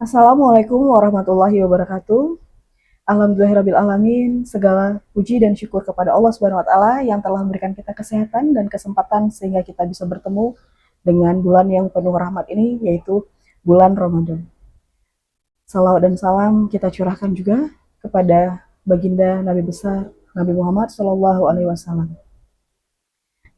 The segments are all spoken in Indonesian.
Assalamualaikum warahmatullahi wabarakatuh. Alhamdulillahirrabbilalamin. Segala puji dan syukur kepada Allah Subhanahu wa Ta'ala yang telah memberikan kita kesehatan dan kesempatan sehingga kita bisa bertemu dengan bulan yang penuh rahmat ini, yaitu bulan Ramadan. Salawat dan salam kita curahkan juga kepada baginda Nabi besar Nabi Muhammad SAW,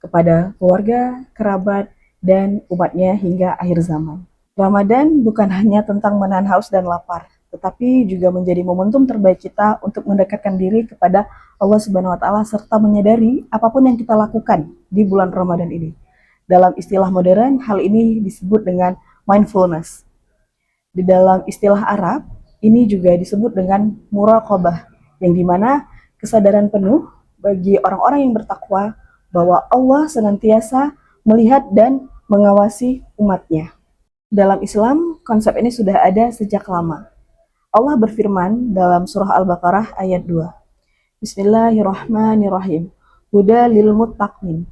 kepada keluarga, kerabat, dan umatnya hingga akhir zaman. Ramadan bukan hanya tentang menahan haus dan lapar, tetapi juga menjadi momentum terbaik kita untuk mendekatkan diri kepada Allah Subhanahu wa Ta'ala serta menyadari apapun yang kita lakukan di bulan Ramadan ini. Dalam istilah modern, hal ini disebut dengan mindfulness. Di dalam istilah Arab, ini juga disebut dengan muraqabah, yang dimana kesadaran penuh bagi orang-orang yang bertakwa bahwa Allah senantiasa melihat dan mengawasi umatnya. Dalam Islam, konsep ini sudah ada sejak lama. Allah berfirman dalam surah Al-Baqarah ayat 2. Bismillahirrahmanirrahim. Huda lil muttaqin,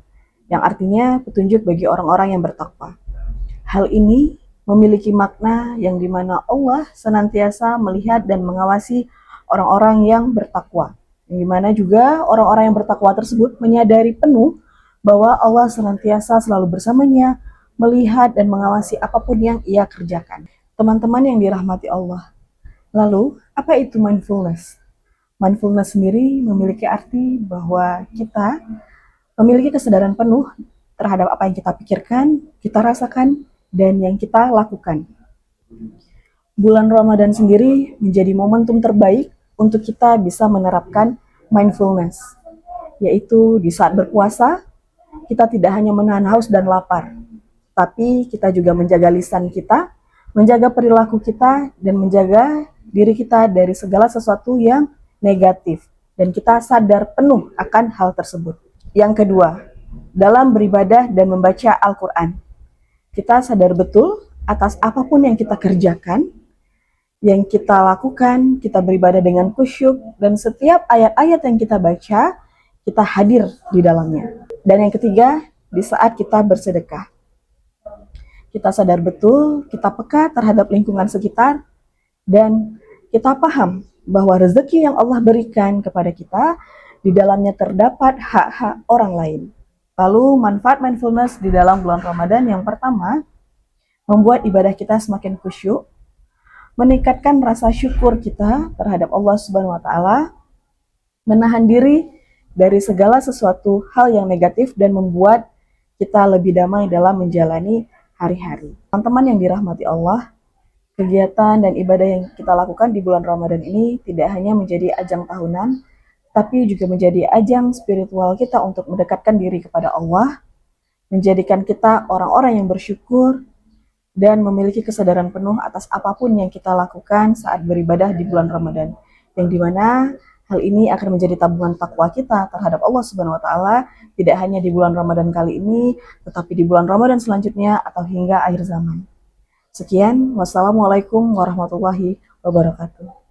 yang artinya petunjuk bagi orang-orang yang bertakwa. Hal ini memiliki makna yang dimana Allah senantiasa melihat dan mengawasi orang-orang yang bertakwa. Yang dimana juga orang-orang yang bertakwa tersebut menyadari penuh bahwa Allah senantiasa selalu bersamanya, melihat dan mengawasi apapun yang ia kerjakan. Teman-teman yang dirahmati Allah. Lalu, apa itu mindfulness? Mindfulness sendiri memiliki arti bahwa kita memiliki kesadaran penuh terhadap apa yang kita pikirkan, kita rasakan, dan yang kita lakukan. Bulan Ramadan sendiri menjadi momentum terbaik untuk kita bisa menerapkan mindfulness, yaitu di saat berpuasa, kita tidak hanya menahan haus dan lapar, tapi kita juga menjaga lisan kita, menjaga perilaku kita, dan menjaga diri kita dari segala sesuatu yang negatif. Dan kita sadar penuh akan hal tersebut. Yang kedua, dalam beribadah dan membaca Al-Quran, kita sadar betul atas apapun yang kita kerjakan, yang kita lakukan, kita beribadah dengan khusyuk, dan setiap ayat-ayat yang kita baca, kita hadir di dalamnya. Dan yang ketiga, di saat kita bersedekah, kita sadar betul, kita peka terhadap lingkungan sekitar, dan kita paham bahwa rezeki yang Allah berikan kepada kita, di dalamnya terdapat hak-hak orang lain. Lalu manfaat mindfulness di dalam bulan Ramadan yang pertama, membuat ibadah kita semakin khusyuk, meningkatkan rasa syukur kita terhadap Allah Subhanahu wa Ta'ala, menahan diri dari segala sesuatu hal yang negatif, dan membuat kita lebih damai dalam menjalani hari-hari. Teman-teman yang dirahmati Allah, kegiatan dan ibadah yang kita lakukan di bulan Ramadan ini tidak hanya menjadi ajang tahunan, tapi juga menjadi ajang spiritual kita untuk mendekatkan diri kepada Allah, menjadikan kita orang-orang yang bersyukur, dan memiliki kesadaran penuh atas apapun yang kita lakukan saat beribadah di bulan Ramadan. Yang dimana hal ini akan menjadi tabungan takwa kita terhadap Allah Subhanahu wa Ta'ala, tidak hanya di bulan Ramadan kali ini, tetapi di bulan Ramadan selanjutnya atau hingga akhir zaman. Sekian, wassalamualaikum warahmatullahi wabarakatuh.